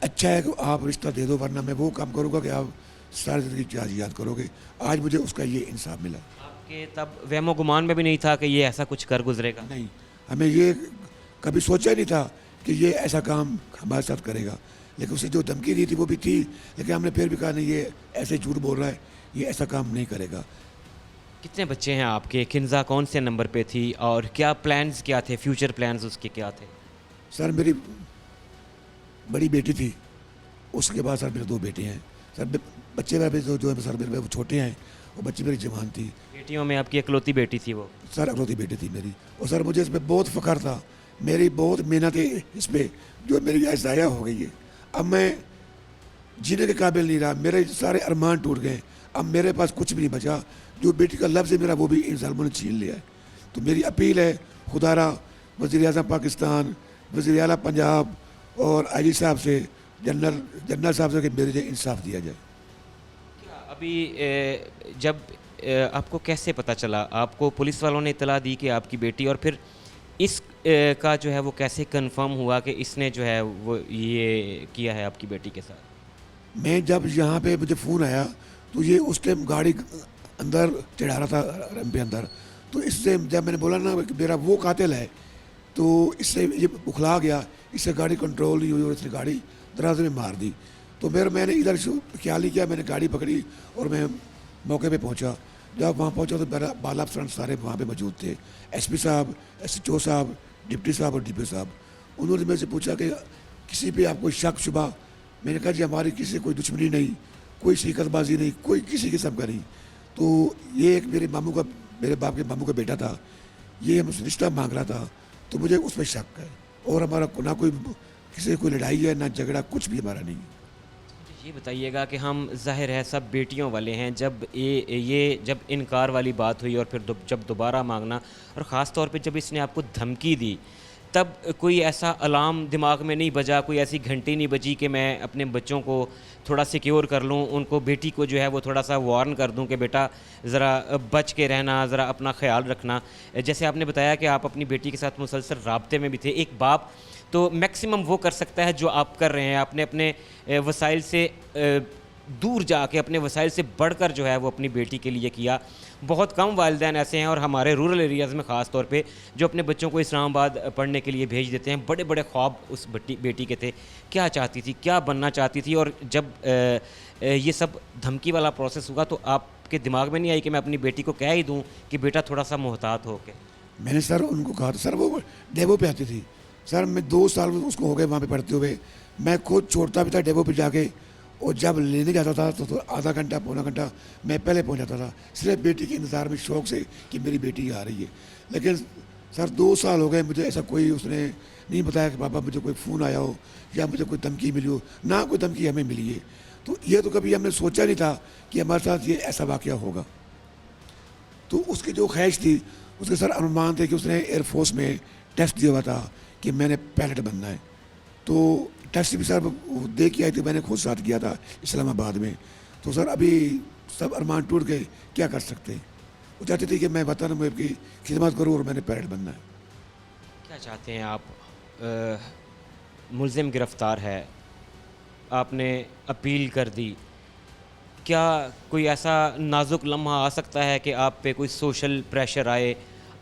اچھا ہے کہ آپ رشتہ دے دو، ورنہ میں وہ کام کروں گا کہ آپ ساری زندگی یاد کرو گے. آج مجھے اس کا یہ انصاف ملا. آپ کے تب وہم و گمان میں بھی نہیں تھا کہ یہ ایسا کچھ کر گزرے گا؟ نہیں، ہمیں یہ کبھی سوچا نہیں تھا کہ یہ ایسا کام ہمارے ساتھ کرے گا. لیکن اسے جو دھمکی دی تھی وہ بھی تھی، لیکن ہم نے پھر بھی کہا نہیں، یہ ایسے جھوٹ بول رہا ہے، یہ ایسا کام نہیں کرے گا. کتنے بچے ہیں آپ کے؟ کنزا کون سے نمبر پہ تھی اور کیا پلانز کیا تھے، فیوچر پلانز اس کے کیا تھے؟ سر میری بڑی بیٹی تھی، اس کے بعد سر میرے 2 بیٹے ہیں. سر بچے میرے جو ہے سر میرے وہ چھوٹے ہیں، وہ بچی میری جوان تھی. بیٹیوں میں آپ کی اکلوتی بیٹی تھی وہ؟ سر اکلوتی بیٹی تھی میری. اور سر مجھے اس پہ بہت فخر تھا، میری بہت محنت ہے اس پہ جو میری آج ضائع ہو گئی ہے. اب میں جینے کے قابل نہیں رہا، میرے سارے ارمان ٹوٹ گئے. اب میرے پاس کچھ بھی نہیں بچا. جو بیٹی کا لفظ ہے میرا وہ بھی ان ظالموں نے چھین لیا ہے. تو میری اپیل ہے خدا را وزیر اعظم پاکستان، وزیر اعلیٰ پنجاب اور آئی جی صاحب سے، جنرل صاحب سے کہ میرے لیے انصاف دیا جائے. ابھی جب آپ کو کیسے پتہ چلا، آپ کو پولیس والوں نے اطلاع دی کہ آپ کی بیٹی، اور پھر اس کا جو ہے وہ کیسے کنفرم ہوا کہ اس نے جو ہے وہ یہ کیا ہے آپ کی بیٹی کے ساتھ؟ میں جب یہاں پہ مجھے فون آیا تو یہ اس ٹائم گاڑی اندر چڑھا رہا تھا ریم پہ اندر. تو اس سے جب میں نے بولا نا کہ میرا وہ قاتل ہے، تو اس سے یہ بکھلا گیا، اس سے گاڑی کنٹرول نہیں ہوئی اور اس نے گاڑی دروازے میں مار دی. تو میں نے ادھر خیال نہیں کیا، میں نے گاڑی پکڑی اور میں موقع پہ پہنچا. جب وہاں پہنچا تو میرا بالا افسران سارے وہاں پہ موجود تھے، ایس پی صاحب، ایس ایچ او صاحب، ڈپٹی صاحب اور ڈی پی صاحب. انہوں نے میرے سے پوچھا کہ کسی پہ آپ کو شک شبہ؟ میں نے کہا جی ہماری کسی سے کوئی دشمنی نہیں، کوئی شریکت بازی نہیں، کوئی کسی قسم کا نہیں. تو یہ ایک میرے باپ کے ماموں کا بیٹا تھا، یہ ہم سے رشتہ مانگ رہا تھا، تو مجھے اس پہ شک ہے. اور ہمارا نہ کوئی کسی سے کوئی لڑائی ہے، نہ جھگڑا، کچھ بھی ہمارا نہیں. یہ بتائیے گا کہ ہم ظاہر ہے سب بیٹیوں والے ہیں، جب جب انکار والی بات ہوئی اور پھر جب دوبارہ مانگنا، اور خاص طور پہ جب اس نے آپ کو دھمکی دی، تب کوئی ایسا الارم دماغ میں نہیں بجا، کوئی ایسی گھنٹی نہیں بجی کہ میں اپنے بچوں کو تھوڑا سیکیور کر لوں، ان کو، بیٹی کو جو ہے وہ تھوڑا سا وارن کر دوں کہ بیٹا ذرا بچ کے رہنا، ذرا اپنا خیال رکھنا؟ جیسے آپ نے بتایا کہ آپ اپنی بیٹی کے ساتھ مسلسل رابطے میں بھی تھے. ایک باپ تو میکسیمم وہ کر سکتا ہے جو آپ کر رہے ہیں، آپ نے اپنے وسائل سے دور جا کے، اپنے وسائل سے بڑھ کر جو ہے وہ اپنی بیٹی کے لیے کیا. بہت کم والدین ایسے ہیں، اور ہمارے رورل ایریاز میں خاص طور پہ، جو اپنے بچوں کو اسلام آباد پڑھنے کے لیے بھیج دیتے ہیں. بڑے بڑے خواب اس بیٹی کے تھے. کیا چاہتی تھی، کیا بننا چاہتی تھی؟ اور جب یہ سب دھمکی والا پروسیس ہوا تو آپ کے دماغ میں نہیں آئی کہ میں اپنی بیٹی کو کہہ ہی دوں کہ بیٹا تھوڑا سا محتاط ہو کے؟ میں نے سر ان کو کہا تھا، سر وہ ڈیبو پہ آتی تھی. سر میں 2 سال اس کو ہو گئے وہاں پہ پڑھتے ہوئے. میں خود چھوڑتا بھی تھا ڈیبو پہ جا کے، اور جب لینے جاتا تھا تو آدھا گھنٹہ پونا گھنٹہ میں پہلے پہنچ جاتا تھا، صرف بیٹی کے انتظار میں، شوق سے کہ میری بیٹی آ رہی ہے. لیکن سر 2 سال ہو گئے مجھے ایسا کوئی اس نے نہیں بتایا کہ پاپا مجھے کوئی فون آیا ہو یا مجھے کوئی دھمکی ملی ہو. نہ کوئی دھمکی ہمیں ملی ہے. تو یہ تو کبھی ہم نے سوچا نہیں تھا کہ ہمارے ساتھ یہ ایسا واقعہ ہوگا. تو اس کی جو خواہش تھی، اس کے سر ارمان تھے کہ اس نے ایئر فورس میں ٹیسٹ دیا ہوا تھا کہ میں نے پائلٹ بننا ہے. تو ٹیسٹ بھی سر دے کے آئی تھی، میں نے خود ساتھ کیا تھا اسلام آباد میں. تو سر ابھی سب ارمان ٹوٹ گئے، کیا کر سکتے؟ وہ چاہتی تھی کہ میں وطن میں کی خدمت کروں اور میں نے پائلٹ بننا ہے. کیا چاہتے ہیں آپ؟ ملزم گرفتار ہے، آپ نے اپیل کر دی، کیا کوئی ایسا نازک لمحہ آ سکتا ہے کہ آپ پہ کوئی سوشل پریشر آئے،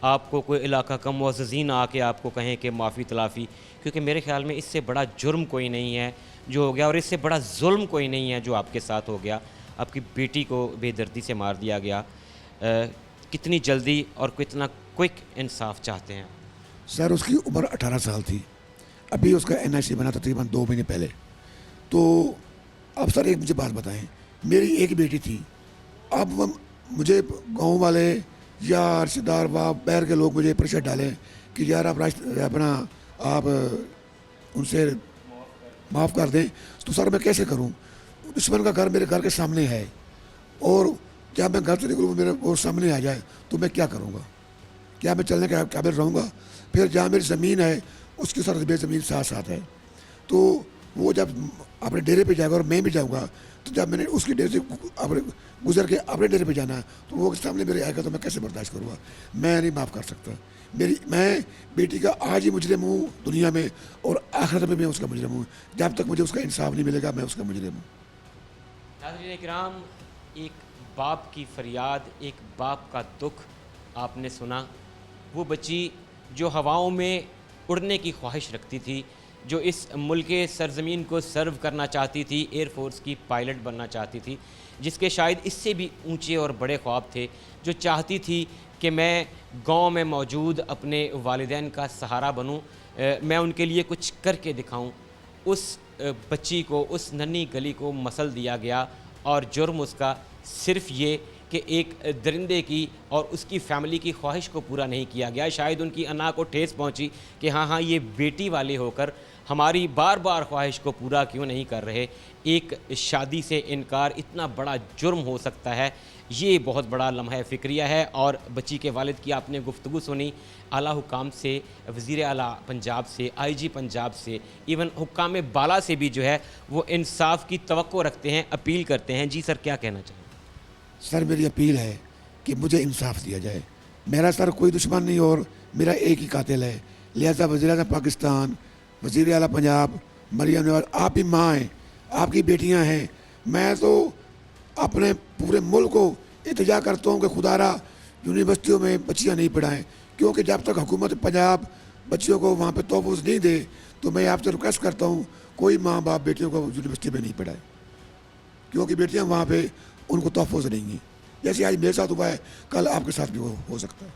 آپ کو کوئی علاقہ کا معززین آ کے آپ کو کہیں کہ معافی تلافی؟ کیونکہ میرے خیال میں اس سے بڑا جرم کوئی نہیں ہے جو ہو گیا، اور اس سے بڑا ظلم کوئی نہیں ہے جو آپ کے ساتھ ہو گیا. آپ کی بیٹی کو بے دردی سے مار دیا گیا. کتنی جلدی اور کتنا کوئک انصاف چاہتے ہیں؟ سر اس کی عمر 18 سال تھی، ابھی اس کا NIC بنا تقریباً 2 مہینے پہلے. تو اب سر ایک مجھے بات بتائیں، میری ایک بیٹی تھی. اب مجھے گاؤں والے یا رشتہ دار و بہر کے لوگ مجھے پریشر ڈالیں کہ یار آپ ان سے معاف کر دیں. تو سر میں کیسے کروں؟ دشمن کا گھر میرے گھر کے سامنے ہے، اور جب میں گھر سے نکلوں میرے وہ سامنے آ جائے تو میں کیا کروں گا؟ کیا میں چلنے کے قابل رہوں گا؟ پھر جہاں میری زمین ہے اس کے ساتھ میری زمین ساتھ ساتھ ہے. تو وہ جب اپنے ڈیرے پہ جائے گا اور میں بھی جاؤں گا تو جب میں نے اس کے ڈیرے سے اپنے گزر کے اپنے ڈیرے پہ جانا تو وہ سامنے میرے آئے گا تو میں کیسے برداشت کروں گا؟ میں نہیں معاف کر سکتا. میں بیٹی کا آج ہی مجرم ہوں دنیا میں اور آخرت میں اس کا مجرم ہوں. جب تک مجھے اس کا انصاف نہیں ملے گا میں اس کا مجرم ہوں. ناظرین کرام، ایک باپ کی فریاد، ایک باپ کا دکھ آپ نے سنا. وہ بچی جو ہواؤں میں اڑنے کی خواہش رکھتی تھی، جو اس ملک سرزمین کو سرو کرنا چاہتی تھی، ایئر فورس کی پائلٹ بننا چاہتی تھی، جس کے شاید اس سے بھی اونچے اور بڑے خواب تھے، جو چاہتی تھی کہ میں گاؤں میں موجود اپنے والدین کا سہارا بنوں، میں ان کے لیے کچھ کر کے دکھاؤں. اس بچی کو، اس ننھی گلی کو مسل دیا گیا اور جرم اس کا صرف یہ کہ ایک درندے کی اور اس کی فیملی کی خواہش کو پورا نہیں کیا گیا. شاید ان کی انا کو ٹھیس پہنچی کہ ہاں یہ بیٹی والے ہو کر ہماری بار بار خواہش کو پورا کیوں نہیں کر رہے. ایک شادی سے انکار اتنا بڑا جرم ہو سکتا ہے، یہ بہت بڑا لمحہ فکریہ ہے. اور بچی کے والد کی آپ نے گفتگو سنی، اعلیٰ حکام سے، وزیر اعلیٰ پنجاب سے، آئی جی پنجاب سے، ایون حکام بالا سے بھی جو ہے وہ انصاف کی توقع رکھتے ہیں، اپیل کرتے ہیں. جی سر، کیا کہنا چاہیں؟ سر میری اپیل ہے کہ مجھے انصاف دیا جائے. میرا سر کوئی دشمن نہیں اور میرا ایک ہی قاتل ہے. لہذا وزیر اعظم پاکستان، وزیر اعلیٰ پنجاب، مریم نواز، آپ کی ماں ہیں، آپ کی بیٹیاں ہیں. میں تو اپنے پورے ملک کو التجا کرتا ہوں کہ خدا را یونیورسٹیوں میں بچیاں نہیں پڑھائیں، کیونکہ جب تک حکومت پنجاب بچیوں کو وہاں پہ تحفظ نہیں دے تو میں آپ سے ریکویسٹ کرتا ہوں کوئی ماں باپ بیٹیوں کو یونیورسٹی میں نہیں پڑھائے، کیونکہ بیٹیاں وہاں پہ ان کو تحفظ دیں گی. جیسے آج میرے ساتھ ہوا ہے کل آپ کے ساتھ بھی ہو سکتا ہے.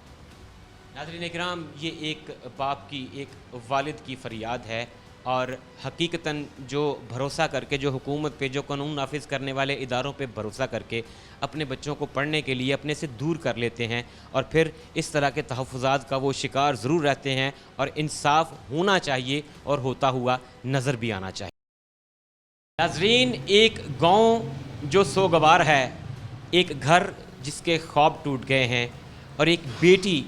ناظرین اکرام، یہ ایک باپ کی، ایک والد کی فریاد ہے، اور حقیقتاً جو بھروسہ کر کے، جو حکومت پہ، جو قانون نافذ کرنے والے اداروں پہ بھروسہ کر کے اپنے بچوں کو پڑھنے کے لیے اپنے سے دور کر لیتے ہیں اور پھر اس طرح کے تحفظات کا وہ شکار ضرور رہتے ہیں، اور انصاف ہونا چاہیے اور ہوتا ہوا نظر بھی آنا چاہیے. ناظرین، ایک گاؤں جو سوگوار ہے، ایک گھر جس کے خواب ٹوٹ گئے ہیں، اور ایک بیٹی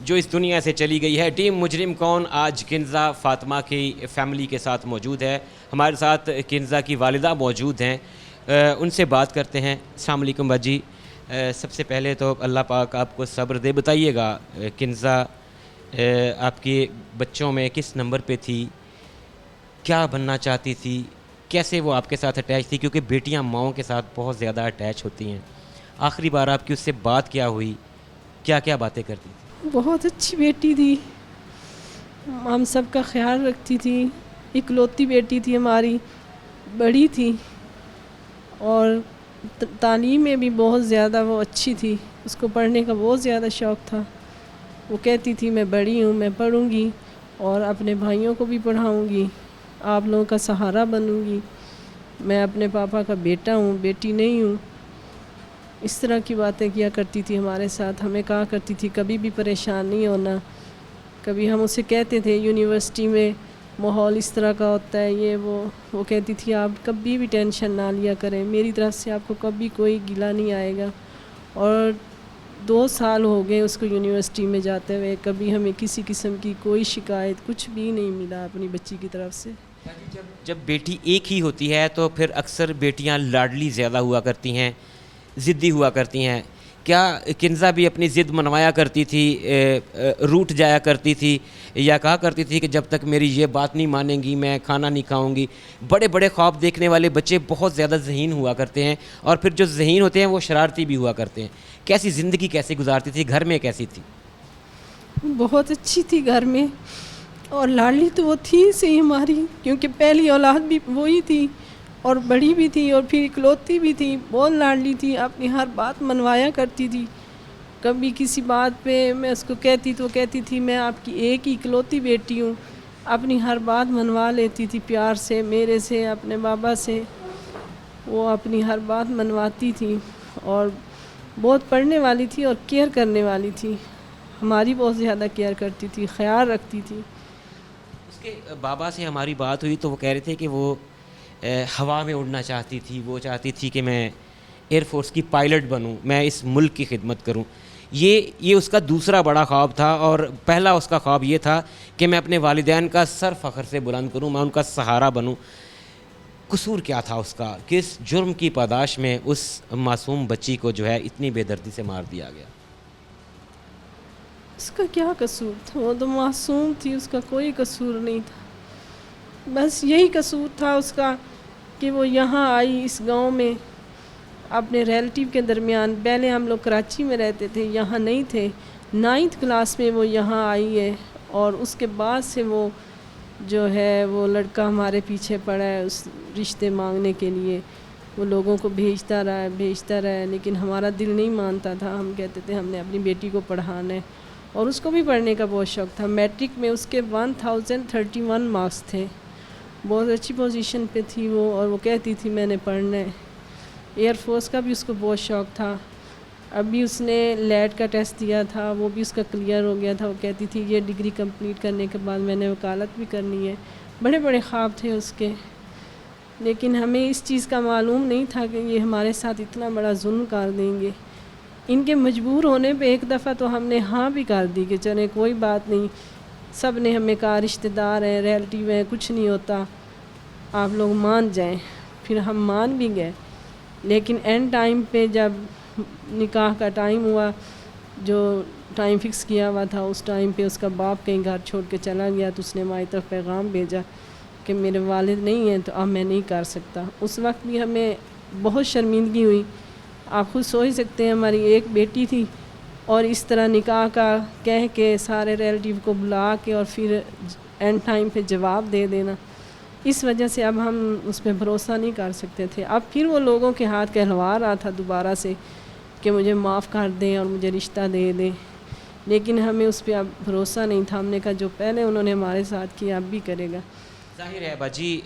جو اس دنیا سے چلی گئی ہے. ٹیم مجرم کون آج کنزہ فاطمہ کی فیملی کے ساتھ موجود ہے. ہمارے ساتھ کنزہ کی والدہ موجود ہیں، ان سے بات کرتے ہیں. السلام علیکم باجی. سب سے پہلے تو اللہ پاک آپ کو صبر دے. بتائیے گا کنزہ آپ کے بچوں میں کس نمبر پہ تھی، کیا بننا چاہتی تھی، کیسے وہ آپ کے ساتھ اٹیچ تھی؟ کیونکہ بیٹیاں ماؤں کے ساتھ بہت زیادہ اٹیچ ہوتی ہیں. آخری بار آپ کی اس سے بات کیا ہوئی، کیا کیا باتیں کرتی تھی؟ بہت اچھی بیٹی تھی، ہم سب کا خیال رکھتی تھی. اکلوتی بیٹی تھی ہماری، بڑی تھی، اور تعلیم میں بھی بہت زیادہ وہ اچھی تھی. اس کو پڑھنے کا بہت زیادہ شوق تھا. وہ کہتی تھی میں بڑی ہوں، میں پڑھوں گی اور اپنے بھائیوں کو بھی پڑھاؤں گی، آپ لوگوں کا سہارا بنوں گی، میں اپنے پاپا کا بیٹا ہوں، بیٹی نہیں ہوں. اس طرح کی باتیں کیا کرتی تھی ہمارے ساتھ. ہمیں کہا کرتی تھی کبھی بھی پریشان نہیں ہونا. کبھی ہم اسے کہتے تھے یونیورسٹی میں ماحول اس طرح کا ہوتا ہے، یہ وہ کہتی تھی آپ کبھی بھی ٹینشن نہ لیا کریں، میری طرف سے آپ کو کبھی کوئی گلہ نہیں آئے گا. اور 2 سال ہو گئے اس کو یونیورسٹی میں جاتے ہوئے، کبھی ہمیں کسی قسم کی کوئی شکایت کچھ بھی نہیں ملا اپنی بچی کی طرف سے. جب بیٹی ایک ہی ہوتی ہے تو پھر اکثر بیٹیاں لاڈلی زیادہ ہوا کرتی ہیں، ضدی ہوا کرتی ہیں. کیا کنزہ بھی اپنی ضد منوایا کرتی تھی، روٹ جایا کرتی تھی، یا کہا کرتی تھی کہ جب تک میری یہ بات نہیں مانیں گی میں کھانا نہیں کھاؤں گی؟ بڑے بڑے خواب دیکھنے والے بچے بہت زیادہ ذہین ہوا کرتے ہیں، اور پھر جو ذہین ہوتے ہیں وہ شرارتی بھی ہوا کرتے ہیں. کیسی زندگی کیسے گزارتی تھی، گھر میں کیسی تھی؟ بہت اچھی تھی گھر میں، اور لاڈلی تو وہ تھی صحیح ہماری، کیونکہ پہلی اولاد بھی وہی تھی اور بڑی بھی تھی اور پھر اکلوتی بھی تھی. بہت لاڈلی تھی، اپنی ہر بات منوایا کرتی تھی. کبھی کسی بات پہ میں اس کو کہتی تو کہتی تھی میں آپ کی ایک ہی اکلوتی بیٹی ہوں. اپنی ہر بات منوا لیتی تھی پیار سے، میرے سے، اپنے بابا سے. وہ اپنی ہر بات منواتی تھی، اور بہت پڑھنے والی تھی اور کیئر کرنے والی تھی. ہماری بہت زیادہ کیئر کرتی تھی، خیال رکھتی تھی. اس کے بابا سے ہماری بات ہوئی تو وہ کہہ رہے تھے کہ وہ ہوا میں اڑنا چاہتی تھی. وہ چاہتی تھی کہ میں ایئر فورس کی پائلٹ بنوں، میں اس ملک کی خدمت کروں. یہ اس کا دوسرا بڑا خواب تھا، اور پہلا اس کا خواب یہ تھا کہ میں اپنے والدین کا سر فخر سے بلند کروں، میں ان کا سہارا بنوں. قصور کیا تھا اس کا؟ کس جرم کی پاداش میں اس معصوم بچی کو جو ہے اتنی بے دردی سے مار دیا گیا؟ اس کا کیا قصور تھا؟ وہ تو معصوم تھی، اس کا کوئی قصور نہیں تھا. بس یہی قصور تھا اس کا کہ وہ یہاں آئی اس گاؤں میں اپنے ریلیٹیو کے درمیان. پہلے ہم لوگ کراچی میں رہتے تھے، یہاں نہیں تھے. 9th کلاس میں وہ یہاں آئی ہے اور اس کے بعد سے وہ جو ہے وہ لڑکا ہمارے پیچھے پڑا ہے اس رشتے مانگنے کے لیے. وہ لوگوں کو بھیجتا رہا ہے لیکن ہمارا دل نہیں مانتا تھا. ہم کہتے تھے ہم نے اپنی بیٹی کو پڑھانا ہے اور اس کو بھی پڑھنے کا بہت شوق تھا. میٹرک میں اس کے 1031 مارکس تھے، بہت اچھی پوزیشن پہ تھی وہ، اور وہ کہتی تھی میں نے پڑھنا ہے. ایئر فورس کا بھی اس کو بہت شوق تھا. ابھی اس نے لیٹ کا ٹیسٹ دیا تھا، وہ بھی اس کا کلیئر ہو گیا تھا. وہ کہتی تھی یہ ڈگری کمپلیٹ کرنے کے بعد میں نے وکالت بھی کرنی ہے. بڑے بڑے خواب تھے اس کے، لیکن ہمیں اس چیز کا معلوم نہیں تھا کہ یہ ہمارے ساتھ اتنا بڑا ظلم کر دیں گے. ان کے مجبور ہونے پہ ایک دفعہ تو ہم نے ہاں بھی کر دی کہ چلے کوئی بات نہیں. سب نے ہمیں کہا رشتہ دار ہیں، ریلیٹیو ہیں، کچھ نہیں ہوتا، آپ لوگ مان جائیں. پھر ہم مان بھی گئے. لیکن اینڈ ٹائم پہ جب نکاح کا ٹائم ہوا، جو ٹائم فکس کیا ہوا تھا، اس ٹائم پہ اس کا باپ کہیں گھر چھوڑ کے چلا گیا تو اس نے ہماری طرف پیغام بھیجا کہ میرے والد نہیں ہیں تو اب میں نہیں کر سکتا. اس وقت بھی ہمیں بہت شرمندگی ہوئی. آپ خود سوچ سکتے ہیں ہماری ایک بیٹی تھی اور اس طرح نکاح کا کہہ کے سارے ریلیٹیو کو بلا کے اور پھر اینڈ ٹائم پہ جواب دے دینا. اس وجہ سے اب ہم اس پہ بھروسہ نہیں کر سکتے تھے. اب پھر وہ لوگوں کے ہاتھ کہلوا رہا تھا دوبارہ سے کہ مجھے معاف کر دیں اور مجھے رشتہ دے دیں، لیکن ہمیں اس پہ اب بھروسہ نہیں تھا. ہم نے کہا جو پہلے انہوں نے ہمارے ساتھ کیا اب بھی کرے گا. ظاہر ہے باجی،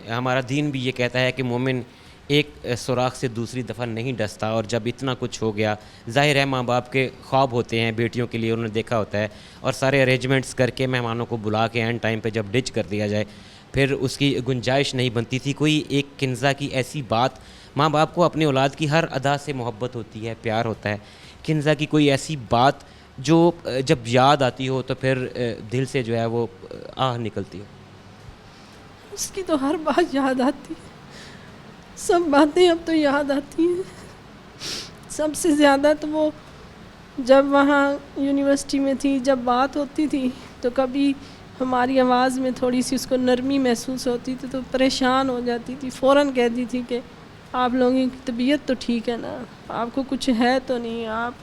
ہمارا دین بھی یہ کہتا ہے کہ مومن ایک سوراخ سے دوسری دفعہ نہیں ڈستا، اور جب اتنا کچھ ہو گیا ظاہر ہے ماں باپ کے خواب ہوتے ہیں بیٹیوں کے لیے، انہوں نے دیکھا ہوتا ہے، اور سارے ارینجمنٹس کر کے مہمانوں کو بلا کے اینڈ ٹائم پہ جب ڈچ کر دیا جائے پھر اس کی گنجائش نہیں بنتی تھی. کوئی ایک کنزا کی ایسی بات، ماں باپ کو اپنی اولاد کی ہر ادا سے محبت ہوتی ہے، پیار ہوتا ہے، کنزا کی کوئی ایسی بات جو جب یاد آتی ہو تو پھر دل سے جو ہے وہ آہ نکلتی ہو؟ اس کی تو ہر بات یاد آتی ہے، سب باتیں اب تو یاد آتی ہیں. سب سے زیادہ تو وہ جب وہاں یونیورسٹی میں تھی، جب بات ہوتی تھی تو کبھی ہماری آواز میں تھوڑی سی اس کو نرمی محسوس ہوتی تھی تو پریشان ہو جاتی تھی. فوراً کہتی تھی کہ آپ لوگوں کی طبیعت تو ٹھیک ہے نا، آپ کو کچھ ہے تو نہیں. آپ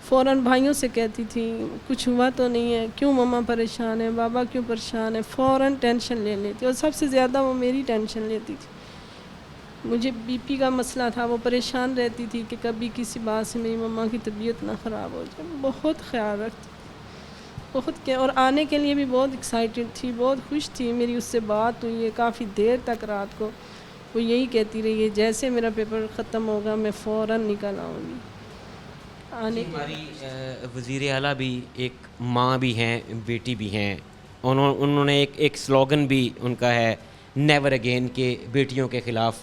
فوراً بھائیوں سے کہتی تھی کچھ ہوا تو نہیں ہے، کیوں ماما پریشان ہے، بابا کیوں پریشان ہے. فوراً ٹینشن لے لیتی، اور سب سے زیادہ وہ میری ٹینشن لیتی تھی. مجھے بی پی کا مسئلہ تھا، وہ پریشان رہتی تھی کہ کبھی کسی بات سے میری مما کی طبیعت نہ خراب ہو جائے. بہت خیال رکھتی، بہت اور آنے کے لیے بھی بہت ایکسائٹیڈ تھی، بہت خوش تھی. میری اس سے بات ہوئی ہے کافی دیر تک رات کو. وہ یہی کہتی رہی ہے جیسے میرا پیپر ختم ہوگا میں فوراً نکل آؤں گی. ہماری وزیر اعلیٰ بھی ایک ماں بھی ہیں، بیٹی بھی ہیں. انہوں نے ایک سلوگن بھی ان کا ہے، نیور اگین، کہ بیٹیوں کے خلاف،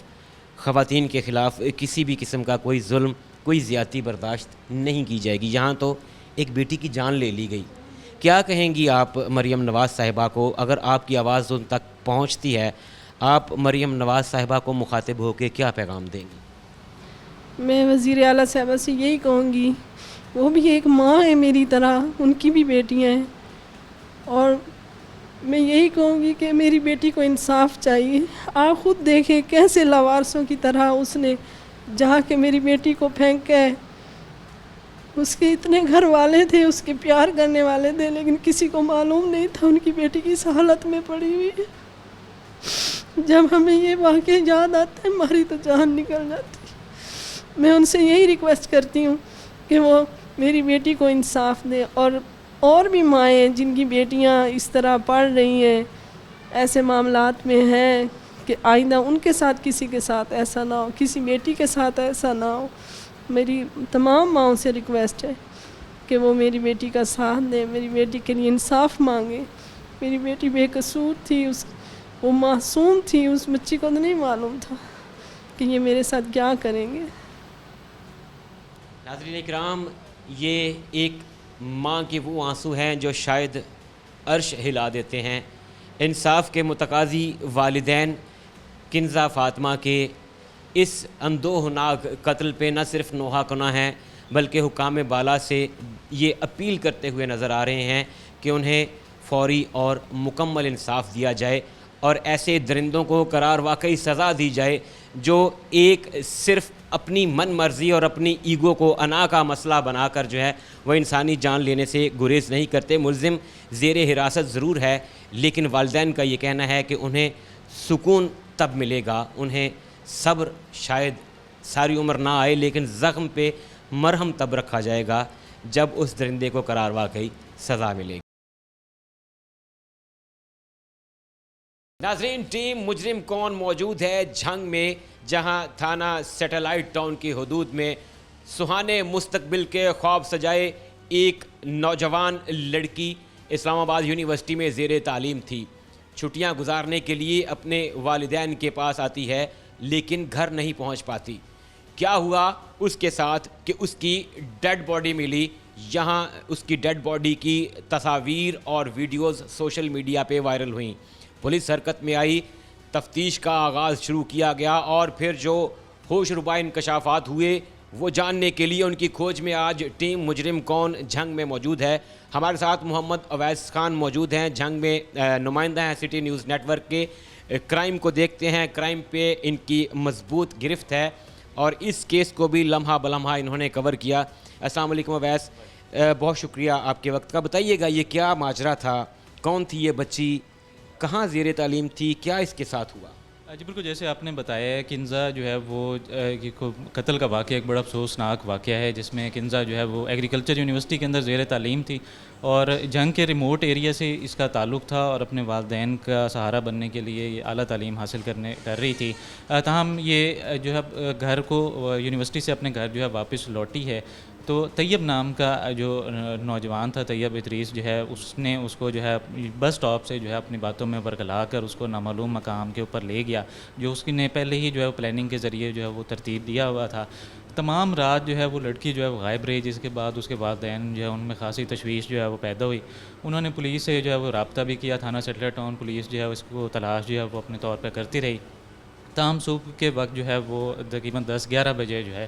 خواتین کے خلاف کسی بھی قسم کا کوئی ظلم، کوئی زیادتی برداشت نہیں کی جائے گی. یہاں تو ایک بیٹی کی جان لے لی گئی. کیا کہیں گی آپ مریم نواز صاحبہ کو؟ اگر آپ کی آواز ان تک پہنچتی ہے، آپ مریم نواز صاحبہ کو مخاطب ہو کے کیا پیغام دیں گی؟ میں وزیر اعلیٰ صاحبہ سے یہی کہوں گی، وہ بھی ایک ماں ہے میری طرح، ان کی بھی بیٹیاں ہیں، اور میں یہی کہوں گی کہ میری بیٹی کو انصاف چاہیے. آپ خود دیکھیں کیسے لاوارثوں کی طرح اس نے جا کے میری بیٹی کو پھینکا ہے. اس کے اتنے گھر والے تھے، اس کے پیار کرنے والے تھے، لیکن کسی کو معلوم نہیں تھا ان کی بیٹی کی اس حالت میں پڑی ہوئی ہے. جب ہمیں یہ واقعہ یاد آتا ہے ہماری تو جان نکل جاتی. میں ان سے یہی ریکویسٹ کرتی ہوں کہ وہ میری بیٹی کو انصاف دیں، اور بھی مائیں جن کی بیٹیاں اس طرح پڑھ رہی ہیں، ایسے معاملات میں ہیں، کہ آئندہ ان کے ساتھ کسی کے ساتھ ایسا نہ ہو، کسی بیٹی کے ساتھ ایسا نہ ہو. میری تمام ماؤں سے ریکویسٹ ہے کہ وہ میری بیٹی کا ساتھ دیں، میری بیٹی کے لیے انصاف مانگیں. میری بیٹی بے قصور تھی، وہ معصوم تھی، اس بچی کو تو نہیں معلوم تھا کہ یہ میرے ساتھ کیا کریں گے. ناظرین اکرام، یہ ایک ماں کے وہ آنسو ہیں جو شاید عرش ہلا دیتے ہیں. انصاف کے متقاضی والدین کنزا فاطمہ کے اس اندوہناک قتل پہ نہ صرف نوحہ کناں ہیں بلکہ حکام بالا سے یہ اپیل کرتے ہوئے نظر آ رہے ہیں کہ انہیں فوری اور مکمل انصاف دیا جائے اور ایسے درندوں کو قرار واقعی سزا دی جائے جو ایک صرف اپنی من مرضی اور اپنی ایگو کو انا کا مسئلہ بنا کر جو ہے وہ انسانی جان لینے سے گریز نہیں کرتے۔ ملزم زیر حراست ضرور ہے لیکن والدین کا یہ کہنا ہے کہ انہیں سکون تب ملے گا، انہیں صبر شاید ساری عمر نہ آئے لیکن زخم پہ مرہم تب رکھا جائے گا جب اس درندے کو قرار واقعی سزا ملے گی۔ ناظرین، ٹیم مجرم کون موجود ہے جھنگ میں، جہاں تھانہ سیٹلائٹ ٹاؤن کی حدود میں سہانے مستقبل کے خواب سجائے ایک نوجوان لڑکی اسلام آباد یونیورسٹی میں زیر تعلیم تھی۔ چھٹیاں گزارنے کے لیے اپنے والدین کے پاس آتی ہے لیکن گھر نہیں پہنچ پاتی۔ کیا ہوا اس کے ساتھ کہ اس کی ڈیڈ باڈی ملی، یہاں اس کی ڈیڈ باڈی کی تصاویر اور ویڈیوز سوشل میڈیا پہ وائرل ہوئیں۔ پولیس حرکت میں آئی، تفتیش کا آغاز شروع کیا گیا اور پھر جو ہوش ربا انکشافات ہوئے وہ جاننے کے لیے ان کی کھوج میں آج ٹیم مجرم کون جھنگ میں موجود ہے۔ ہمارے ساتھ محمد اویس خان موجود ہیں، جھنگ میں نمائندہ ہیں سٹی نیوز نیٹ ورک کے۔ کرائم کو دیکھتے ہیں، کرائم پہ ان کی مضبوط گرفت ہے اور اس کیس کو بھی لمحہ بلمحہ انہوں نے کور کیا۔ السلام علیکم اویس، بہت شکریہ آپ کے وقت کا۔ بتائیے گا یہ کیا ماجرا تھا، کون تھی یہ بچی، کہاں زیر تعلیم تھی، کیا اس کے ساتھ ہوا؟ جی بالکل، جیسے آپ نے بتایا ہے کنزا جو ہے وہ قتل کا واقعہ ایک بڑا افسوسناک واقعہ ہے جس میں کنزا جو ہے وہ ایگریکلچر یونیورسٹی کے اندر زیر تعلیم تھی اور جنگ کے ریموٹ ایریا سے اس کا تعلق تھا اور اپنے والدین کا سہارا بننے کے لیے یہ اعلیٰ تعلیم حاصل کر رہی تھی۔ تاہم یہ جو ہے گھر کو یونیورسٹی سے اپنے گھر جو ہے واپس لوٹی ہے تو طیب نام کا جو نوجوان تھا، طیب ادریس جو ہے، اس نے اس کو جو ہے بس سٹاپ سے جو ہے اپنی باتوں میں ورگلا کر اس کو نامعلوم مقام کے اوپر لے گیا، جو اس نے پہلے ہی جو ہے پلاننگ کے ذریعے جو ہے وہ ترتیب دیا ہوا تھا۔ تمام رات جو ہے وہ لڑکی جو ہے وہ غائب رہی، جس کے بعد اس کے والدین جو ہے ان میں خاصی تشویش جو ہے وہ پیدا ہوئی۔ انہوں نے پولیس سے جو ہے وہ رابطہ بھی کیا، تھانہ سیٹلائٹ ٹاؤن پولیس جو ہے اس کو تلاش جو ہے وہ اپنے طور پہ کرتی رہی۔ تاہم صبح کے وقت جو ہے وہ تقریباً 10-11 بجے جو ہے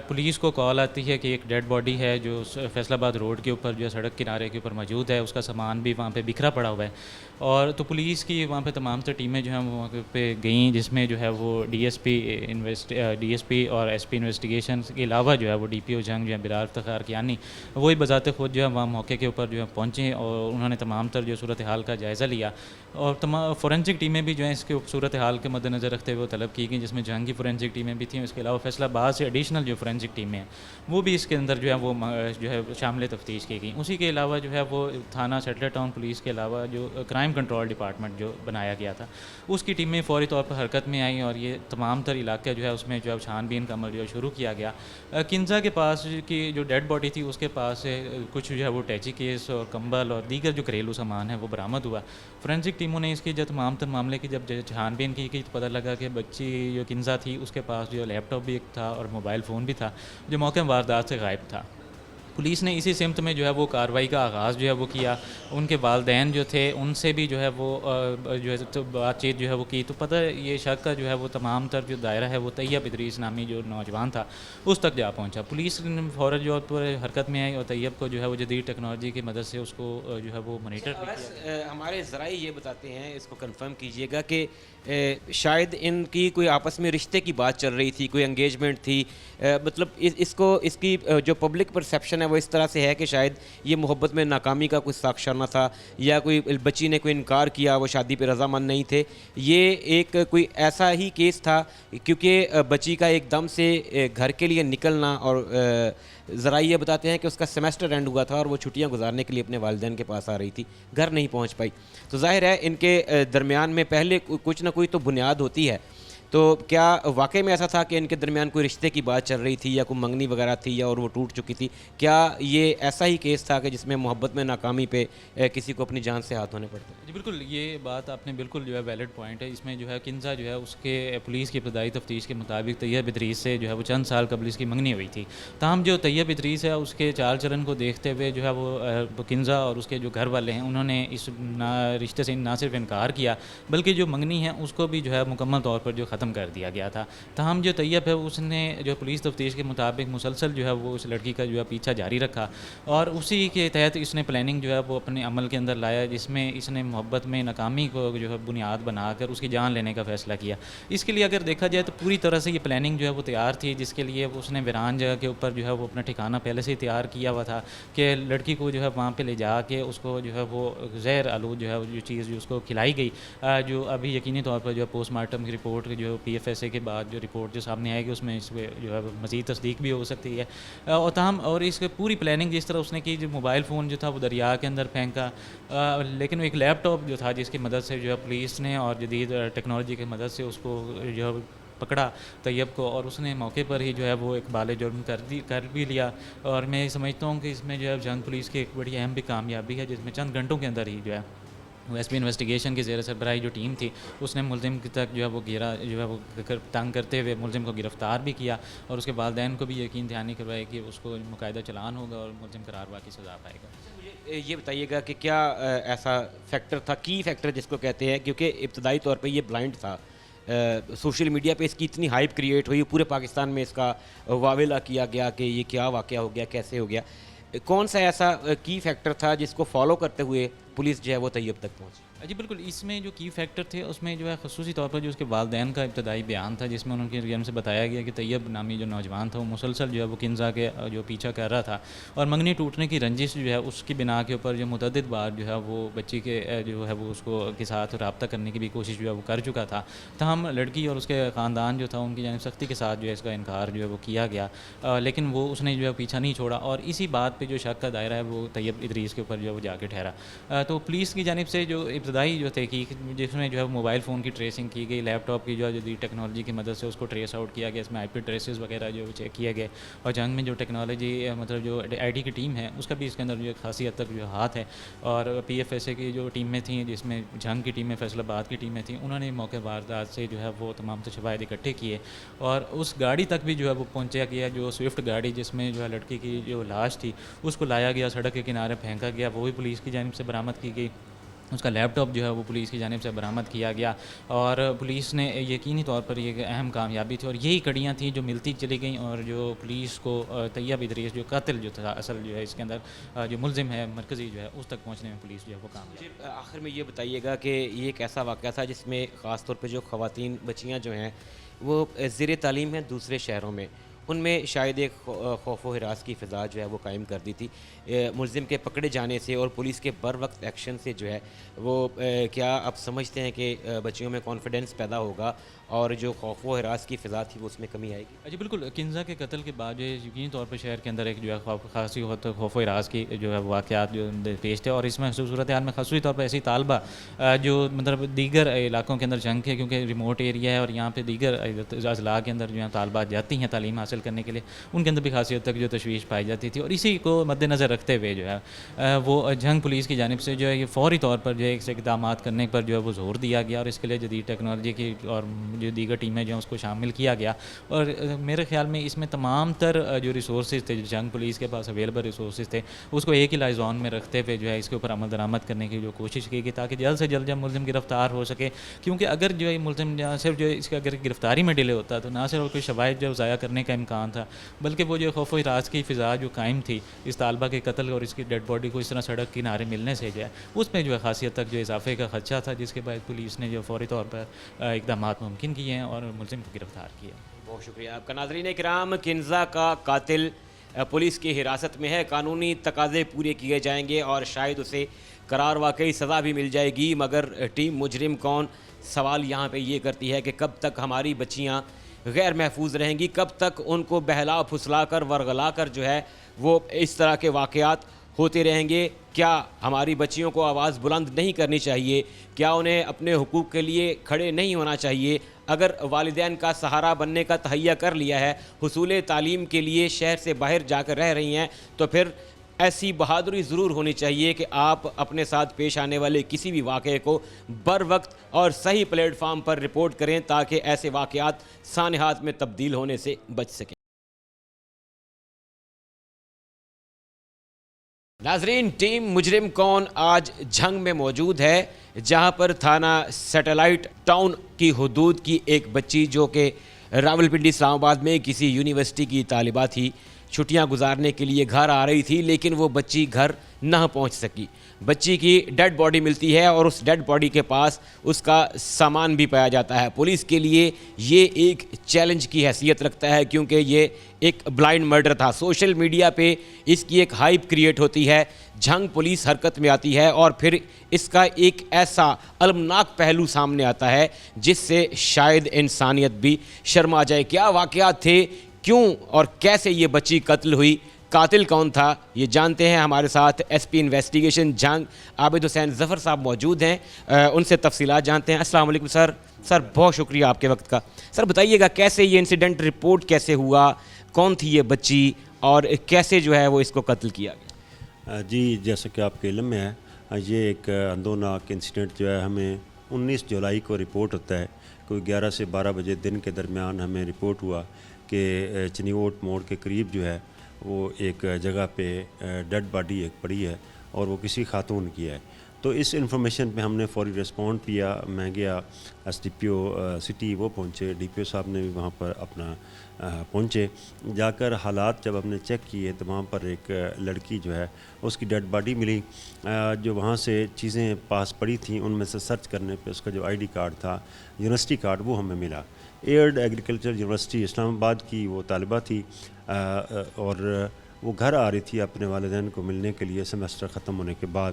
پولیس کو کال آتی ہے کہ ایک ڈیڈ باڈی ہے جو فیصل آباد روڈ کے اوپر جو ہے سڑک کنارے کے اوپر موجود ہے، اس کا سامان بھی وہاں پہ بکھرا پڑا ہوا ہے۔ اور تو پولیس کی وہاں پہ تمام تر ٹیمیں جو ہیں وہ وہاں پہ گئیں، جس میں جو ہے وہ ڈی ایس پی اور ایس پی انویسٹیگیشن کے علاوہ جو ہے وہ ڈی پی او جنگ جو ہے برار افتخار کیانی، وہی بذات خود جو ہے وہاں موقع کے اوپر جو ہے پہنچے اور انہوں نے تمام تر جو صورتحال کا جائزہ لیا اور تمام فورینسک ٹیمیں بھی جو ہیں اس کے صورتحال کے مد نظر رکھتے ہوئے طلب کی گئیں، جس میں جنگ کی فورینسک ٹیمیں بھی تھیں۔ اس کے علاوہ فیصل آباد سے ایڈیشنل جو فورینسک ٹیمیں ہیں وہ بھی اس کے اندر جو ہے وہ جو ہے شامل تفتیش کی گئیں۔ اسی کے علاوہ جو ہے وہ تھانہ سیٹلائٹ ٹاؤن پولیس کے علاوہ جو کرائم کنٹرول ڈپارٹمنٹ جو بنایا گیا تھا اس کی ٹیمیں فوری طور پر حرکت میں آئیں اور یہ تمام تر علاقہ جو ہے اس میں جو ہے چھان بین کا عمل جو ہے شروع کیا گیا۔ کنزا کے پاس کی جو ڈیڈ باڈی تھی اس کے پاس سے کچھ جو ہے وہ ٹیچی کیس اور کمبل اور دیگر جو گھریلو سامان ہے وہ برآمد ہوا۔ فورینسک ٹیموں نے اس کی جو تمام تر معاملے کی جب چھان بین کی تو پتہ لگا کہ بچی جو کنزا تھی اس کے پاس جو لیپ ٹاپ بھی ایک تھا اور موبائل فون بھی تھا جو موقع واردات سے غائب تھا۔ پولیس نے اسی سمت میں جو ہے وہ کارروائی کا آغاز جو ہے وہ کیا۔ ان کے والدین جو تھے ان سے بھی جو ہے وہ جو ہے بات چیت جو ہے وہ کی تو پتہ یہ شک کا جو ہے وہ تمام تر جو دائرہ ہے وہ طیب ادریس نامی جو نوجوان تھا اس تک جا پہنچا۔ پولیس نے فوراً جو حرکت میں آئی اور طیب کو جو ہے وہ جدید ٹیکنالوجی کی مدد سے اس کو جو ہے وہ مانیٹر کیا۔ ہمارے ذرائع یہ بتاتے ہیں، اس کو کنفرم کیجئے گا کہ شاید ان کی کوئی آپس میں رشتے کی بات چل رہی تھی، کوئی انگیجمنٹ تھی، مطلب اس کی جو پبلک پرسیپشن ہے وہ اس طرح سے ہے کہ شاید یہ محبت میں ناکامی کا کوئی ساکشانہ تھا یا کوئی بچی نے کوئی انکار کیا، وہ شادی پہ رضامند نہیں تھے۔ یہ ایک کوئی ایسا ہی کیس تھا کیونکہ بچی کا ایک دم سے گھر کے لیے نکلنا، اور ذرائع یہ بتاتے ہیں کہ اس کا سیمیسٹر اینڈ ہوا تھا اور وہ چھٹیاں گزارنے کے لیے اپنے والدین کے پاس آ رہی تھی، گھر نہیں پہنچ پائی، تو ظاہر ہے ان کے درمیان میں پہلے کچھ نہ کوئی تو بنیاد ہوتی ہے۔ تو کیا واقعی میں ایسا تھا کہ ان کے درمیان کوئی رشتے کی بات چل رہی تھی یا کوئی منگنی وغیرہ تھی یا اور وہ ٹوٹ چکی تھی؟ کیا یہ ایسا ہی کیس تھا کہ جس میں محبت میں ناکامی پہ کسی کو اپنی جان سے ہاتھ دھونے پڑتے ہیں؟ جی بالکل، یہ بات آپ نے بالکل جو ہے ویلڈ پوائنٹ ہے. اس میں جو ہے کنزا جو ہے اس کے پولیس کی ابتدائی تفتیش کے مطابق طیب ادریس سے جو ہے وہ چند سال قبل اس کی منگنی ہوئی تھی. تاہم جو طیب ادریس ہے اس کے چال چلن کو دیکھتے ہوئے جو ہے وہ کنزا اور اس کے جو گھر والے ہیں انہوں نے اس رشتے سے نہ صرف انکار کیا بلکہ جو منگنی ہے اس کو بھی جو ہے مکمل طور پر جو ختم کر دیا گیا تھا. تاہم جو طیب ہے اس نے جو پولیس تفتیش کے مطابق مسلسل جو ہے وہ اس لڑکی کا جو ہے پیچھا جاری رکھا اور اسی کے تحت اس نے پلاننگ جو ہے وہ اپنے عمل کے اندر لایا جس میں اس نے محبت میں ناکامی کو جو ہے بنیاد بنا کر اس کی جان لینے کا فیصلہ کیا. اس کے لیے اگر دیکھا جائے تو پوری طرح سے یہ پلاننگ جو ہے وہ تیار تھی جس کے لیے اس نے ویران جگہ کے اوپر جو ہے وہ اپنا ٹھکانہ پہلے سے ہی تیار کیا ہوا تھا کہ لڑکی کو جو ہے وہاں پہ لے جا کے اس کو جو ہے وہ زہر آلود جو ہے جو چیز جو اس کو کھلائی گئی جو ابھی یقینی طور پر جو ہے پوسٹ مارٹم کی رپورٹ جو PFSA کے بعد جو رپورٹ جو سامنے آئے گی اس میں اس پہ جو ہے مزید تصدیق بھی ہو سکتی ہے. اور تاہم اور اس کے پوری پلاننگ جس طرح اس نے کی جو موبائل فون جو تھا وہ دریا کے اندر پھینکا لیکن ایک لیپ ٹاپ جو تھا جس کی مدد سے جو ہے پولیس نے اور جدید ٹیکنالوجی کی مدد سے اس کو جو ہے پکڑا طیب کو اور اس نے موقع پر ہی جو ہے وہ اقبال جرم کر بھی لیا. اور میں سمجھتا ہوں کہ اس میں جو ہے جنگ پولیس کی ایک بڑی اہم بھی کامیابی ہے جس میں چند گھنٹوں کے اندر ہی جو ہے ایس پی انویسٹیگیشن کی زیر سربراہی جو ٹیم تھی اس نے ملزم تک جو ہے وہ گھیرا جو ہے وہ تنگ کرتے ہوئے ملزم کو گرفتار بھی کیا اور اس کے والدین کو بھی یقین دہانی کروائی کہ اس کو باقاعدہ چلان ہوگا اور ملزم قرار باقی سزا پائے گا. مجھے یہ بتائیے گا کہ کیا ایسا فیکٹر تھا کی فیکٹر جس کو کہتے ہیں کیونکہ ابتدائی طور پہ یہ بلائنڈ تھا سوشل میڈیا پہ اس کی اتنی ہائپ کریٹ ہوئی پورے پاکستان میں اس کا واویلا کیا گیا کہ یہ کیا واقعہ ہو گیا کیسے ہو گیا کون سا ایسا کی فیکٹر تھا جس کو فالو کرتے ہوئے پولیس جو ہے وہ طیب تک پہنچی؟ جی بالکل اس میں جو کی فیکٹر تھے اس میں جو ہے خصوصی طور پر جو اس کے والدین کا ابتدائی بیان تھا جس میں ان کی جانب سے بتایا گیا کہ طیب نامی جو نوجوان تھا وہ مسلسل جو ہے وہ کنزا کے جو پیچھا کر رہا تھا اور منگنی ٹوٹنے کی رنجش جو ہے اس کی بنا کے اوپر جو متعدد بار جو ہے وہ بچی کے جو ہے وہ اس کو کے ساتھ رابطہ کرنے کی بھی کوشش جو ہے وہ کر چکا تھا. تاہم لڑکی اور اس کے خاندان جو تھا ان کی جانب سختی کے ساتھ جو ہے اس کا انکار جو ہے وہ کیا گیا لیکن وہ اس نے جو ہے پیچھا نہیں چھوڑا اور اسی بات پہ جو شک کا دائرہ ہے وہ طیب ادریس کے اوپر جو ہے وہ جا کے ٹھہرا. تو پولیس کی جانب سے جو ابتدائی جو تحقیق جس میں جو ہے موبائل فون کی ٹریسنگ کی گئی لیپ ٹاپ کی جو ہے جدید ٹیکنالوجی کی مدد سے اس کو ٹریس آؤٹ کیا گیا اس میں IP ٹریسز وغیرہ جو چیک کیے گئے اور جنگ میں جو ٹیکنالوجی مطلب جو IT کی ٹیم ہے اس کا بھی اس کے اندر جو خاصی حد تک جو ہاتھ ہے اور PFSA کی جو ٹیمیں تھیں جس میں جنگ کی ٹیمیں فیصل آباد کی ٹیمیں تھیں انہوں نے موقع واردات سے جو ہے وہ تمام شواہد اکٹھے کیے اور اس گاڑی تک بھی جو ہے وہ پہنچا گیا جو سوئفٹ گاڑی جس میں جو ہے لڑکی کی جو لاش تھی اس کو لایا گیا سڑک کے کنارے پھینکا گیا وہ بھی پولیس کی جانب سے برآمد کی گئی. اس کا لیپ ٹاپ جو ہے وہ پولیس کی جانب سے برآمد کیا گیا اور پولیس نے یقینی طور پر یہ ایک اہم کامیابی تھی اور یہی کڑیاں تھیں جو ملتی چلی گئیں اور جو پولیس کو طیب ادریس جو قاتل جو تھا اصل جو ہے اس کے اندر جو ملزم ہے مرکزی جو ہے اس تک پہنچنے میں پولیس جو ہے وہ کامیاب. آخر میں یہ بتائیے گا کہ یہ ایک ایسا واقعہ تھا جس میں خاص طور پہ جو خواتین بچیاں جو ہیں وہ زیر تعلیم ہیں دوسرے شہروں میں ان میں شاید ایک خوف و ہراس کی فضا جو ہے وہ قائم کر دی تھی ملزم کے پکڑے جانے سے اور پولیس کے بر وقت ایکشن سے جو ہے وہ کیا آپ سمجھتے ہیں کہ بچیوں میں کانفیڈنس پیدا ہوگا اور جو خوف و ہراس کی فضا تھی وہ اس میں کمی آئے گی؟ جی بالکل کنزا کے قتل کے بعد جو ہے یقینی طور پر شہر کے اندر ایک جو ہے خاصی خوف و ہراس کی جو ہے واقعات جو پیش تھے اور اس میں صورتحال میں خصوصی طور پر ایسی طالبہ جو مطلب دیگر علاقوں کے اندر جنگ ہے کیونکہ ریموٹ ایریا ہے اور یہاں پہ دیگر اضلاع کے اندر جو ہے طالبات جاتی ہیں تعلیم حاصل کرنے کے لیے ان کے اندر بھی خاصی حد تک جو تشویش پائی جاتی تھی اور اسی کو مد نظر رکھتے ہوئے جو ہے وہ جنگ پولیس کی جانب سے جو ہے یہ فوری طور پر جو ہے اقدامات کرنے پر جو ہے وہ زور دیا گیا اور اس کے لیے جدید ٹیکنالوجی کی اور جو دیگر ٹیمیں جو ہیں اس کو شامل کیا گیا اور میرے خیال میں اس میں تمام تر جو ریسورسز تھے جو جنگ پولیس کے پاس اویلیبل ریسورسز تھے اس کو ایک ہی لائز آن میں رکھتے ہوئے جو ہے اس کے اوپر عمل درآمد کرنے کی جو کوشش کی گئی تاکہ جلد سے جلد جب ملزم گرفتار ہو سکے کیونکہ اگر جو ہے ملزم نہ صرف جو اس کا اگر گرفتاری میں ڈیلے ہوتا تو نہ صرف کوئی شواہد جو ضائع کرنے کا امکان تھا بلکہ وہ جو خوف و ہراس کی فضا جو قائم تھی اس طالبہ کے قتل اور اس کی ڈیڈ باڈی کو اس طرح سڑک کنارے ملنے سے جو ہے اس میں جو ہے خاصیت تک جو اضافے کا خدشہ تھا جس کے بعد پولیس نے جو فوری طور پر اقدامات ممکن کیے ہیں اور ملزم کو گرفتار کیا. بہت شکریہ آپ کا. ناظرین کرام کنزا کا قاتل پولیس کی حراست میں ہے قانونی تقاضے پورے کیے جائیں گے اور شاید اسے قرار واقعی سزا بھی مل جائے گی مگر ٹیم مجرم کون سوال یہاں پہ یہ کرتی ہے کہ کب تک ہماری بچیاں غیر محفوظ رہیں گی کب تک ان کو بہلا پھسلا کر ورغلا کر جو ہے وہ اس طرح کے واقعات ہوتے رہیں گے؟ کیا ہماری بچیوں کو آواز بلند نہیں کرنی چاہیے؟ کیا انہیں اپنے حقوق کے لیے کھڑے نہیں ہونا چاہیے؟ اگر والدین کا سہارا بننے کا تہیہ کر لیا ہے، حصول تعلیم کے لیے شہر سے باہر جا کر رہ رہی ہیں، تو پھر ایسی بہادری ضرور ہونی چاہیے کہ آپ اپنے ساتھ پیش آنے والے کسی بھی واقعے کو بر وقت اور صحیح پلیٹ فارم پر رپورٹ کریں تاکہ ایسے واقعات سانحات میں تبدیل ہونے سے بچ سکیں۔ ناظرین، ٹیم مجرم کون آج جھنگ میں موجود ہے، جہاں پر تھانہ سیٹلائٹ ٹاؤن کی حدود کی ایک بچی جو کہ راولپنڈی اسلام آباد میں کسی یونیورسٹی کی طالبہ تھی، چھٹیاں گزارنے کے لیے گھر آ رہی تھی، لیکن وہ بچی گھر نہ پہنچ سکی۔ بچی کی ڈیڈ باڈی ملتی ہے اور اس ڈیڈ باڈی کے پاس اس کا سامان بھی پایا جاتا ہے۔ پولیس کے لیے یہ ایک چیلنج کی حیثیت رکھتا ہے کیونکہ یہ ایک بلائنڈ مرڈر تھا۔ سوشل میڈیا پہ اس کی ایک ہائپ کریٹ ہوتی ہے، جھنگ پولیس حرکت میں آتی ہے اور پھر اس کا ایک ایسا المناک پہلو سامنے آتا ہے جس سے شاید انسانیت بھی شرما جائے۔ کیا واقعات تھے، کیوں اور کیسے یہ بچی قتل ہوئی، قاتل کون تھا، یہ جانتے ہیں۔ ہمارے ساتھ ایس پی انویسٹیگیشن جھنگ عابد حسین ظفر صاحب موجود ہیں، ان سے تفصیلات جانتے ہیں۔ السلام علیکم سر۔ سر بہت شکریہ آپ کے وقت کا۔ سر بتائیے گا کیسے یہ انسیڈنٹ رپورٹ کیسے ہوا، کون تھی یہ بچی اور کیسے جو ہے وہ اس کو قتل کیا گیا؟ جی، جیسا کہ آپ کے علم میں ہے، یہ ایک اندوناک انسیڈنٹ جو ہے ہمیں 19 جولائی کو رپورٹ ہوتا ہے۔ کوئی 11 سے 12 بجے دن کے درمیان ہمیں رپورٹ ہوا کہ چنیوٹ موڑ کے قریب جو ہے وہ ایک جگہ پہ ڈیڈ باڈی ایک پڑی ہے اور وہ کسی خاتون کی ہے۔ تو اس انفارمیشن پہ ہم نے فوری رسپونڈ کیا۔ میں گیا ایس ڈی پی او سٹی، وہ پہنچے، ڈی پی او صاحب نے بھی وہاں پر اپنا پہنچے۔ جا کر حالات جب ہم نے چیک کیے تو وہاں پر ایک لڑکی جو ہے اس کی ڈیڈ باڈی ملی۔ جو وہاں سے چیزیں پاس پڑی تھیں ان میں سے سرچ کرنے پہ اس کا جو آئی ڈی کارڈ تھا، یونیورسٹی کارڈ، وہ ہمیں ملا۔ ایئرڈ ایگریکلچر یونیورسٹی اسلام آباد کی وہ طالبہ تھی اور وہ گھر آ رہی تھی اپنے والدین کو ملنے کے لیے سیمسٹر ختم ہونے کے بعد۔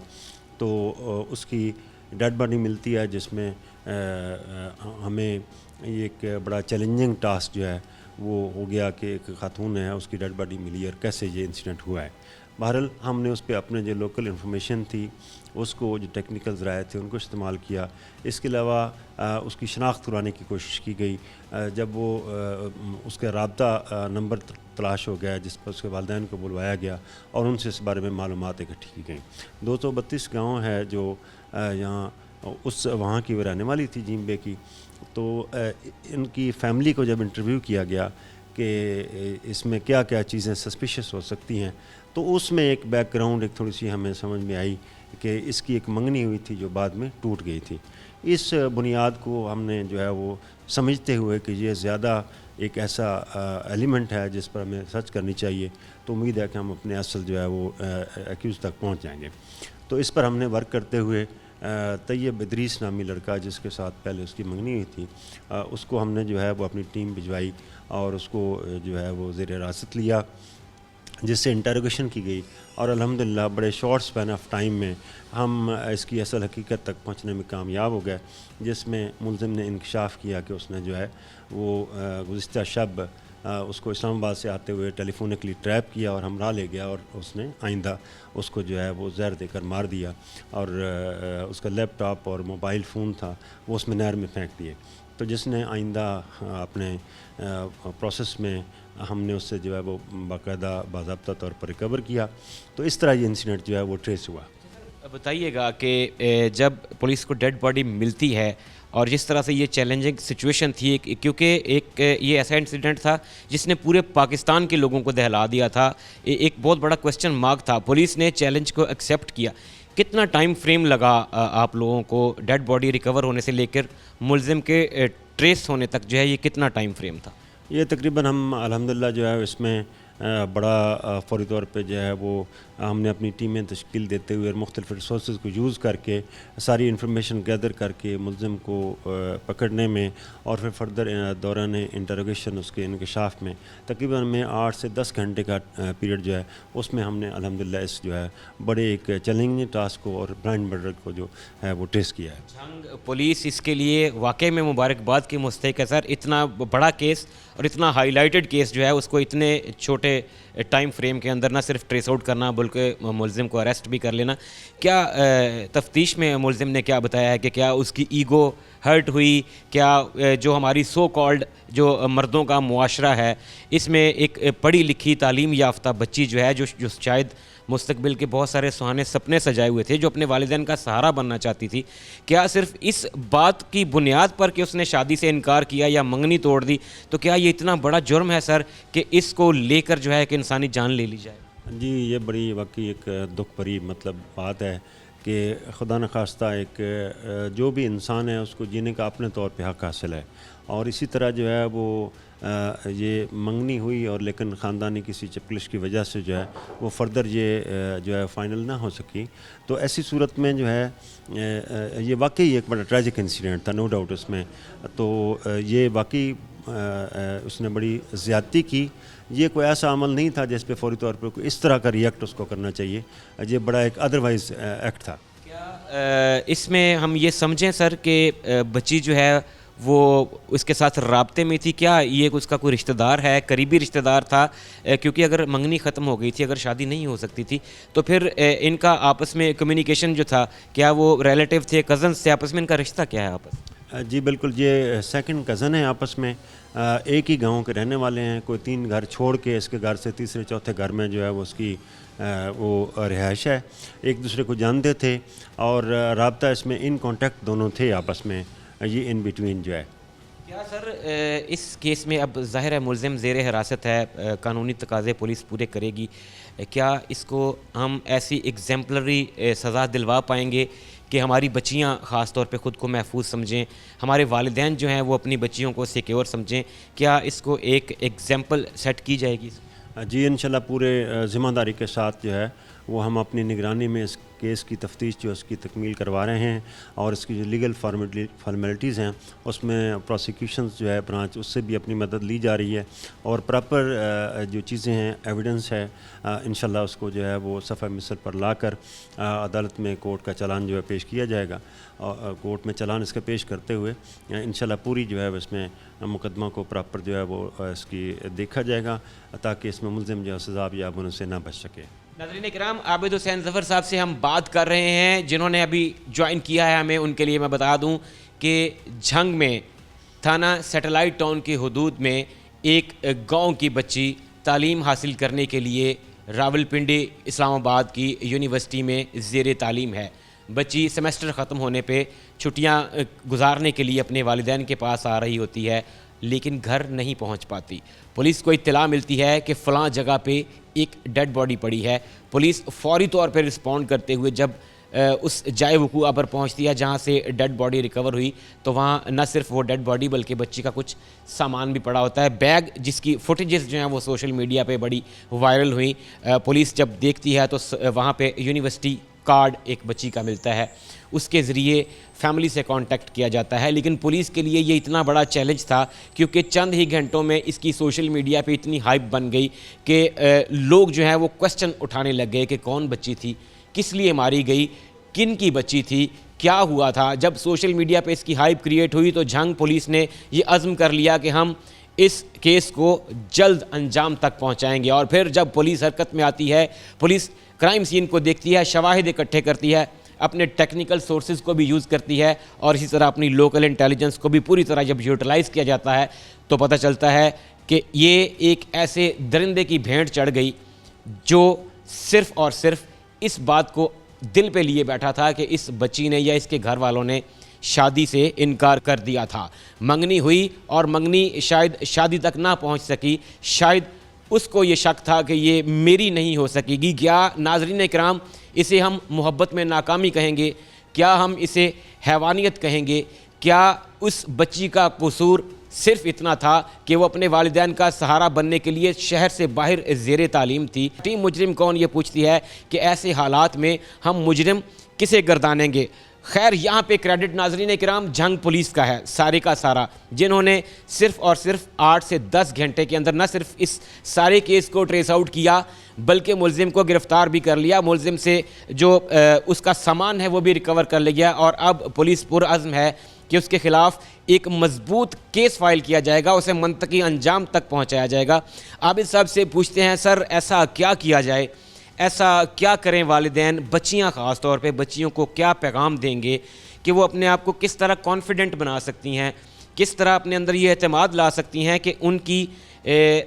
تو اس کی ڈیڈ باڈی ملتی ہے جس میں ہمیں ایک بڑا چیلنجنگ ٹاسک جو ہے وہ ہو گیا کہ ایک خاتون ہے، اس کی ڈیڈ باڈی ملی اور کیسے یہ انسیڈنٹ ہوا ہے۔ بہرحال ہم نے اس پہ اپنے جو لوکل انفارمیشن تھی، اس کو جو ٹیکنیکل ذرائع تھے ان کو استعمال کیا۔ اس کے علاوہ اس کی شناخت کرانے کی کوشش کی گئی۔ جب وہ اس کا رابطہ نمبر تلاش ہو گیا جس پر اس کے والدین کو بلوایا گیا اور ان سے اس بارے میں معلومات اکٹھی کی گئیں۔ 232 گاؤں ہے جو یہاں وہاں کی وہ رہنے والی تھی، جیم بے کی۔ تو ان کی فیملی کو جب انٹرویو کیا گیا کہ اس میں کیا کیا چیزیں سسپیشس ہو سکتی ہیں، تو اس میں ایک بیک گراؤنڈ ایک تھوڑی سی ہمیں سمجھ میں آئی کہ اس کی ایک منگنی ہوئی تھی جو بعد میں ٹوٹ گئی تھی۔ اس بنیاد کو ہم نے جو ہے وہ سمجھتے ہوئے کہ یہ زیادہ ایک ایسا ایلیمنٹ ہے جس پر ہمیں سرچ کرنی چاہیے، تو امید ہے کہ ہم اپنے اصل جو ہے وہ ایکیوز تک پہنچ جائیں گے۔ تو اس پر ہم نے ورک کرتے ہوئے طیب ادریس نامی لڑکا جس کے ساتھ پہلے اس کی منگنی ہوئی تھی، اس کو ہم نے جو ہے وہ اپنی ٹیم بھجوائی اور اس کو جو ہے وہ زیر حراست لیا، جس سے انٹروگیشن کی گئی اور الحمدللہ بڑے شارٹ سپین آف ٹائم میں ہم اس کی اصل حقیقت تک پہنچنے میں کامیاب ہو گئے، جس میں ملزم نے انکشاف کیا کہ اس نے جو ہے وہ گزشتہ شب اس کو اسلام آباد سے آتے ہوئے ٹیلی فونکلی ٹریپ کیا اور ہمراہ لے گیا اور اس نے آئندہ اس کو جو ہے وہ زہر دے کر مار دیا اور اس کا لیپ ٹاپ اور موبائل فون تھا وہ اس میں نہر میں پھینک دیے۔ تو جس نے آئندہ اپنے پروسیس میں ہم نے اس سے جو ہے وہ باقاعدہ باضابطہ طور پر ریکور کیا۔ تو اس طرح یہ انسیڈنٹ جو ہے وہ ٹریس ہوا۔ بتائیے گا کہ جب پولیس کو ڈیڈ باڈی ملتی ہے اور جس طرح سے یہ چیلنجنگ سچویشن تھی، کیونکہ ایک یہ ایسا انسیڈنٹ تھا جس نے پورے پاکستان کے لوگوں کو دہلا دیا تھا، ایک بہت بڑا کوسچن مارک تھا، پولیس نے چیلنج کو ایکسیپٹ کیا۔ کتنا ٹائم فریم لگا آپ لوگوں کو ڈیڈ باڈی ریکور ہونے سے لے کر ملزم کے ٹریس ہونے تک، جو ہے یہ کتنا ٹائم فریم تھا؟ یہ تقریباً ہم الحمدللہ جو ہے اس میں بڑا فوری طور پہ جو ہے وہ ہم نے اپنی ٹیمیں تشکیل دیتے ہوئے اور مختلف ریسورسز کو یوز کر کے ساری انفارمیشن گیدر کر کے ملزم کو پکڑنے میں اور پھر فردر دوران انٹروگیشن اس کے انکشاف میں تقریباً میں 8 سے 10 گھنٹے کا پیریڈ جو ہے اس میں ہم نے الحمدللہ اس جو ہے بڑے ایک چیلنجنگ ٹاسک کو اور بلائنڈ مرڈر کو جو ہے وہ ٹریس کیا ہے۔ جھنگ پولیس اس کے لیے واقعی میں مبارکباد کی مستحق ہے سر، اتنا بڑا کیس اور اتنا ہائی لائٹڈ کیس جو ہے اس کو اتنے چھوٹے چھوٹے ٹائم فریم کے اندر نہ صرف ٹریس آؤٹ کرنا بلکہ ملزم کو اریسٹ بھی کر لینا. کیا تفتیش میں ملزم نے کیا بتایا ہے کہ کیا اس کی ایگو ہرٹ ہوئی؟ کیا جو ہماری سو کالڈ جو مردوں کا معاشرہ ہے اس میں ایک پڑھی لکھی تعلیم یافتہ بچی جو ہے جو شاید مستقبل کے بہت سارے سہانے سپنے سجائے ہوئے تھے، جو اپنے والدین کا سہارا بننا چاہتی تھی، کیا صرف اس بات کی بنیاد پر کہ اس نے شادی سے انکار کیا یا منگنی توڑ دی تو کیا یہ اتنا بڑا جرم ہے سر کہ اس کو لے کر جو ہے کہ انسانی جان لے لی جائے؟ جی یہ بڑی واقعی ایک دکھ بھری بات ہے کہ خدا نخواستہ ایک جو بھی انسان ہے اس کو جینے کا اپنے طور پہ حق حاصل ہے، اور اسی طرح جو ہے وہ یہ منگنی ہوئی اور لیکن خاندانی کسی چپکلش کی وجہ سے جو ہے وہ فردر یہ جو ہے فائنل نہ ہو سکی. تو ایسی صورت میں جو ہے یہ واقعی ایک بڑا ٹریجک انسیڈنٹ تھا، نو ڈاؤٹ اس میں. تو یہ واقعی اس نے بڑی زیادتی کی. یہ کوئی ایسا عمل نہیں تھا جس پہ فوری طور پر اس طرح کا ریئیکٹ اس کو کرنا چاہیے. یہ بڑا ایک ادروائز ایکٹ تھا. کیا اس میں ہم یہ سمجھیں سر کہ بچی جو ہے وہ اس کے ساتھ رابطے میں تھی؟ کیا یہ اس کا کوئی رشتہ دار ہے، قریبی رشتہ دار تھا؟ کیونکہ اگر منگنی ختم ہو گئی تھی، اگر شادی نہیں ہو سکتی تھی تو پھر ان کا آپس میں کمیونیکیشن جو تھا، کیا وہ ریلیٹیو تھے، کزنس تھے آپس میں؟ ان کا رشتہ کیا ہے آپس؟ جی بالکل، یہ سیکنڈ کزن ہے آپس میں، ایک ہی گاؤں کے رہنے والے ہیں. کوئی 3 گھر چھوڑ کے اس کے گھر سے تیسرے چوتھے گھر میں جو ہے وہ اس کی وہ رہائش ہے. ایک دوسرے کو جانتے تھے اور رابطہ اس میں ان کانٹیکٹ دونوں تھے آپس میں، یہ ان بٹوین جو ہے. کیا سر اس کیس میں اب ظاہر ہے ملزم زیر حراست ہے، قانونی تقاضے پولیس پورے کرے گی، کیا اس کو ہم ایسی ایگزیمپلری سزا دلوا پائیں گے کہ ہماری بچیاں خاص طور پہ خود کو محفوظ سمجھیں، ہمارے والدین جو ہیں وہ اپنی بچیوں کو سیکیور سمجھیں؟ کیا اس کو ایک ایگزامپل سیٹ کی جائے گی؟ جی انشاءاللہ پورے ذمہ داری کے ساتھ جو ہے وہ ہم اپنی نگرانی میں اس کیس کی تفتیش جو اس کی تکمیل کروا رہے ہیں، اور اس کی جو لیگل فارمیلٹیز ہیں اس میں پروسیکیوشنز جو ہے برانچ اس سے بھی اپنی مدد لی جا رہی ہے، اور پراپر جو چیزیں ہیں ایویڈنس ہے انشاءاللہ اس کو جو ہے وہ صفحہ مثل پر لا کر عدالت میں کورٹ کا چلان جو ہے پیش کیا جائے گا. اور کورٹ میں چلان اس کا پیش کرتے ہوئے انشاءاللہ پوری جو ہے اس میں مقدمہ کو پراپر جو ہے وہ اس کی دیکھا جائے گا تاکہ اس میں ملزم جو ہے سزا یاب ہونے سے نہ بچ سکے. ناظرین کرام، عابد حسین ظفر صاحب سے ہم بات کر رہے ہیں جنہوں نے ابھی جوائن کیا ہے ہمیں. ان کے لیے میں بتا دوں کہ جھنگ میں تھانہ سیٹلائٹ ٹاؤن کی حدود میں ایک گاؤں کی بچی تعلیم حاصل کرنے کے لیے راولپنڈی اسلام آباد کی یونیورسٹی میں زیر تعلیم ہے. بچی سیمسٹر ختم ہونے پہ چھٹیاں گزارنے کے لیے اپنے والدین کے پاس آ رہی ہوتی ہے، لیکن گھر نہیں پہنچ پاتی. پولیس کو اطلاع ملتی ہے کہ فلاں جگہ پہ ایک ڈیڈ باڈی پڑی ہے. پولیس فوری طور پہ رسپونڈ کرتے ہوئے جب اس جائے وقوع پر پہنچتی ہے جہاں سے ڈیڈ باڈی ریکور ہوئی تو وہاں نہ صرف وہ ڈیڈ باڈی بلکہ بچی کا کچھ سامان بھی پڑا ہوتا ہے. بیگ جس کی فوٹیجز جو ہیں وہ سوشل میڈیا پہ بڑی وائرل ہوئی. پولیس جب دیکھتی ہے تو وہاں پہ یونیورسٹی کارڈ ایک بچی کا ملتا ہے. اس کے ذریعے فیملی سے کانٹیکٹ کیا جاتا ہے، لیکن پولیس کے لیے یہ اتنا بڑا چیلنج تھا کیونکہ چند ہی گھنٹوں میں اس کی سوشل میڈیا پہ اتنی ہائپ بن گئی کہ لوگ جو ہیں وہ کوسچن اٹھانے لگ گئے کہ کون بچی تھی، کس لیے ماری گئی، کن کی بچی تھی، کیا ہوا تھا. جب سوشل میڈیا پہ اس کی ہائپ کریٹ ہوئی تو جھنگ پولیس نے یہ عزم کر لیا کہ ہم اس کیس کو جلد انجام تک پہنچائیں گے. اور پھر جب پولیس حرکت میں آتی ہے، پولیس کرائم سین کو دیکھتی ہے، شواہد اکٹھے کرتی ہے، اپنے ٹیکنیکل سورسز کو بھی یوز کرتی ہے، اور اسی طرح اپنی لوکل انٹیلیجنس کو بھی پوری طرح جب یوٹیلائز کیا جاتا ہے تو پتہ چلتا ہے کہ یہ ایک ایسے درندے کی بھینٹ چڑھ گئی جو صرف اور صرف اس بات کو دل پہ لیے بیٹھا تھا کہ اس بچی نے یا اس کے گھر والوں نے شادی سے انکار کر دیا تھا. منگنی ہوئی اور منگنی شاید شادی تک نہ پہنچ سکی، شاید اس کو یہ شک تھا کہ یہ میری نہیں ہو سکے گی. کیا ناظرین کرام اسے ہم محبت میں ناکامی کہیں گے؟ کیا ہم اسے حیوانیت کہیں گے؟ کیا اس بچی کا قصور صرف اتنا تھا کہ وہ اپنے والدین کا سہارا بننے کے لیے شہر سے باہر زیر تعلیم تھی؟ ٹیم مجرم کون یہ پوچھتی ہے کہ ایسے حالات میں ہم مجرم کسے گردانیں گے؟ خیر یہاں پہ کریڈٹ ناظرین کرام جھنگ پولیس کا ہے سارے کا سارا، جنہوں نے صرف اور صرف 8 سے 10 گھنٹے کے اندر نہ صرف اس سارے کیس کو ٹریس آؤٹ کیا بلکہ ملزم کو گرفتار بھی کر لیا. ملزم سے جو اس کا سامان ہے وہ بھی ریکور کر لیا گیا، اور اب پولیس پرعزم ہے کہ اس کے خلاف ایک مضبوط کیس فائل کیا جائے گا, اسے منطقی انجام تک پہنچایا جائے گا. عابد صاحب سے پوچھتے ہیں سر ایسا کیا کیا جائے, ایسا کیا کریں والدین, بچیاں خاص طور پہ بچیوں کو کیا پیغام دیں گے کہ وہ اپنے آپ کو کس طرح کانفیڈنٹ بنا سکتی ہیں, کس طرح اپنے اندر یہ اعتماد لا سکتی ہیں کہ ان کی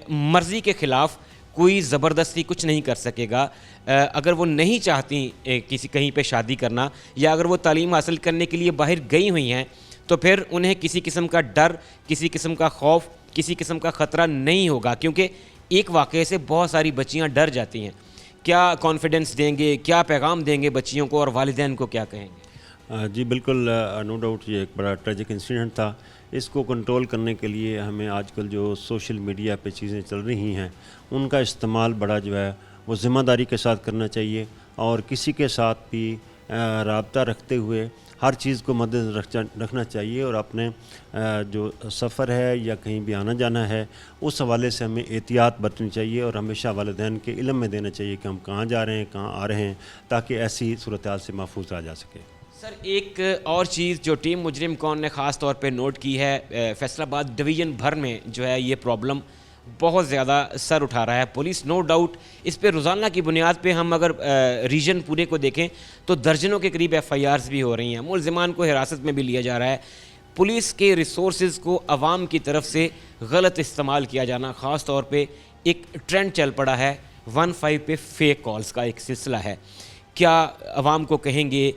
مرضی کے خلاف کوئی زبردستی کچھ نہیں کر سکے گا. اگر وہ نہیں چاہتی کسی کہیں پہ شادی کرنا, یا اگر وہ تعلیم حاصل کرنے کے لیے باہر گئی ہوئی ہیں, تو پھر انہیں کسی قسم کا ڈر, کسی قسم کا خوف, کسی قسم کا خطرہ نہیں ہوگا, کیونکہ ایک واقعے سے بہت ساری بچیاں ڈر جاتی ہیں. کیا کانفیڈنس دیں گے, کیا پیغام دیں گے بچیوں کو, اور والدین کو کیا کہیں گے؟ جی بالکل, نو ڈاؤٹ یہ ایک بڑا ٹریجک انسیڈنٹ تھا. اس کو کنٹرول کرنے کے لیے ہمیں آج کل جو سوشل میڈیا پہ چیزیں چل رہی ہیں ان کا استعمال بڑا جو ہے وہ ذمہ داری کے ساتھ کرنا چاہیے, اور کسی کے ساتھ بھی رابطہ رکھتے ہوئے ہر چیز کو مد نظر رکھنا چاہیے, اور اپنے جو سفر ہے یا کہیں بھی آنا جانا ہے اس حوالے سے ہمیں احتیاط برتنی چاہیے, اور ہمیشہ والدین کے علم میں دینا چاہیے کہ ہم کہاں جا رہے ہیں, کہاں آ رہے ہیں, تاکہ ایسی صورتحال سے محفوظ رہا جا سکے. سر ایک اور چیز جو ٹیم مجرم کون نے خاص طور پہ نوٹ کی ہے, فیصل آباد ڈویژن بھر میں جو ہے یہ پرابلم بہت زیادہ سر اٹھا رہا ہے. پولیس نو ڈاؤٹ اس پہ روزانہ کی بنیاد پہ ہم اگر ریجن پورے کو دیکھیں تو درجنوں کے قریب FIRs بھی ہو رہی ہیں, ملزمان کو حراست میں بھی لیا جا رہا ہے. پولیس کے ریسورسز کو عوام کی طرف سے غلط استعمال کیا جانا, خاص طور پہ ایک ٹرینڈ چل پڑا ہے 15 پہ فیک کالز کا ایک سلسلہ ہے. کیا عوام کو کہیں گے,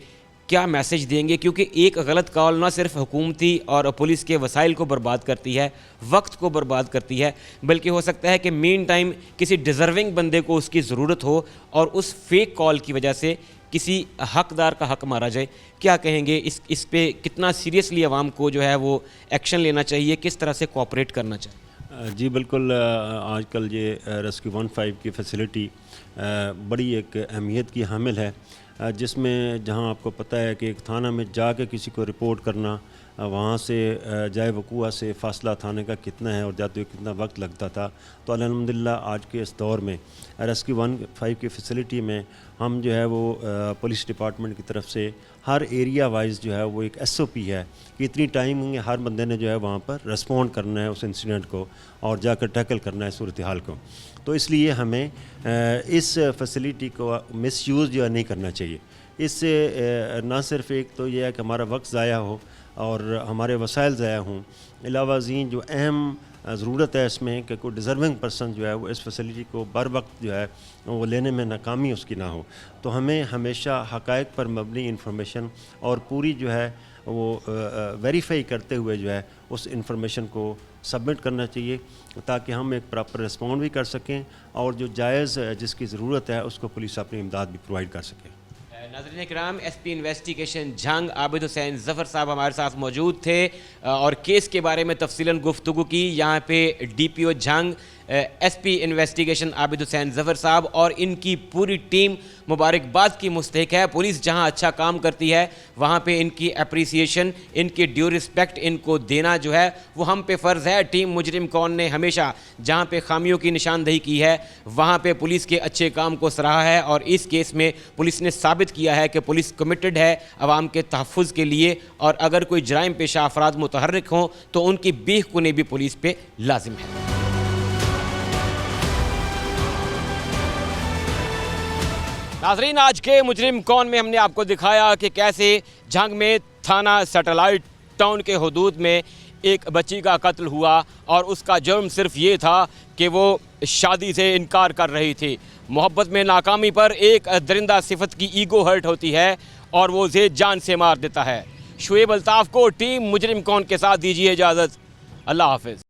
کیا میسج دیں گے, کیونکہ ایک غلط کال نہ صرف حکومتی اور پولیس کے وسائل کو برباد کرتی ہے, وقت کو برباد کرتی ہے, بلکہ ہو سکتا ہے کہ مین ٹائم کسی ڈیزرونگ بندے کو اس کی ضرورت ہو اور اس فیک کال کی وجہ سے کسی حقدار کا حق مارا جائے. کیا کہیں گے اس پہ کتنا سیریسلی عوام کو جو ہے وہ ایکشن لینا چاہیے, کس طرح سے کوآپریٹ کرنا چاہیے؟ جی بالکل, آج کل یہ ریسکیو 15 کی فیسلٹی بڑی ایک اہمیت کی حامل ہے, جس میں جہاں آپ کو پتہ ہے کہ ایک تھانہ میں جا کے کسی کو رپورٹ کرنا, وہاں سے جائے وقوع سے فاصلہ تھانے کا کتنا ہے اور جاتے ہوئے کتنا وقت لگتا تھا, تو الحمدللہ آج کے اس دور میں ریسکیو 15 کی فیسلٹی میں ہم جو ہے وہ پولیس ڈپارٹمنٹ کی طرف سے ہر ایریا وائز جو ہے وہ ایک SOP ہے کہ اتنی ٹائم ہر بندے نے جو ہے وہاں پر رسپونڈ کرنا ہے اس انسیڈنٹ کو اور جا کر ٹیکل کرنا ہے صورتحال کو. تو اس لیے ہمیں اس فیسلٹی کو مس یوز جو ہے نہیں کرنا چاہیے. اس سے نہ صرف ایک تو یہ ہے کہ ہمارا وقت ضائع ہو اور ہمارے وسائل ضائع ہوں, علاوہ ازیں جو اہم ضرورت ہے اس میں کہ کوئی ڈیزرونگ پرسن جو ہے وہ اس فیسلٹی کو بر وقت جو ہے وہ لینے میں ناکامی اس کی نہ ہو. تو ہمیں ہمیشہ حقائق پر مبنی انفارمیشن اور پوری جو ہے وہ ویریفائی کرتے ہوئے جو ہے اس انفارمیشن کو سبمٹ کرنا چاہیے, تاکہ ہم ایک پراپر رسپونڈ بھی کر سکیں اور جو جائز جس کی ضرورت ہے اس کو پولیس اپنی امداد بھی پرووائڈ کر سکے. ناظرین کرام, SP انویسٹیگیشن جھنگ عابد حسین ظفر صاحب ہمارے ساتھ موجود تھے اور کیس کے بارے میں تفصیلاً گفتگو کی. یہاں پہ DPO جھنگ, SP انویسٹیگیشن عابد حسین ظفر صاحب اور ان کی پوری ٹیم مبارکباد کی مستحق ہے. پولیس جہاں اچھا کام کرتی ہے وہاں پہ ان کی اپریسیشن, ان کی ڈیو رسپیکٹ ان کو دینا جو ہے وہ ہم پہ فرض ہے. ٹیم مجرم کون نے ہمیشہ جہاں پہ خامیوں کی نشاندہی کی ہے وہاں پہ پولیس کے اچھے کام کو سراہا ہے, اور اس کیس میں پولیس نے ثابت کیا ہے کہ پولیس کمیٹڈ ہے عوام کے تحفظ کے لیے, اور اگر کوئی جرائم پیشہ افراد متحرک ہوں تو ان کی بیخ کنی بھی پولیس پہ لازم ہے. ناظرین, آج کے مجرم کون میں ہم نے آپ کو دکھایا کہ کیسے جھنگ میں تھانہ سیٹلائٹ ٹاؤن کے حدود میں ایک بچی کا قتل ہوا, اور اس کا جرم صرف یہ تھا کہ وہ شادی سے انکار کر رہی تھی. محبت میں ناکامی پر ایک درندہ صفت کی ایگو ہرٹ ہوتی ہے اور وہ اسے جان سے مار دیتا ہے. شعیب الطاف کو ٹیم مجرم کون کے ساتھ دیجیے اجازت. اللہ حافظ.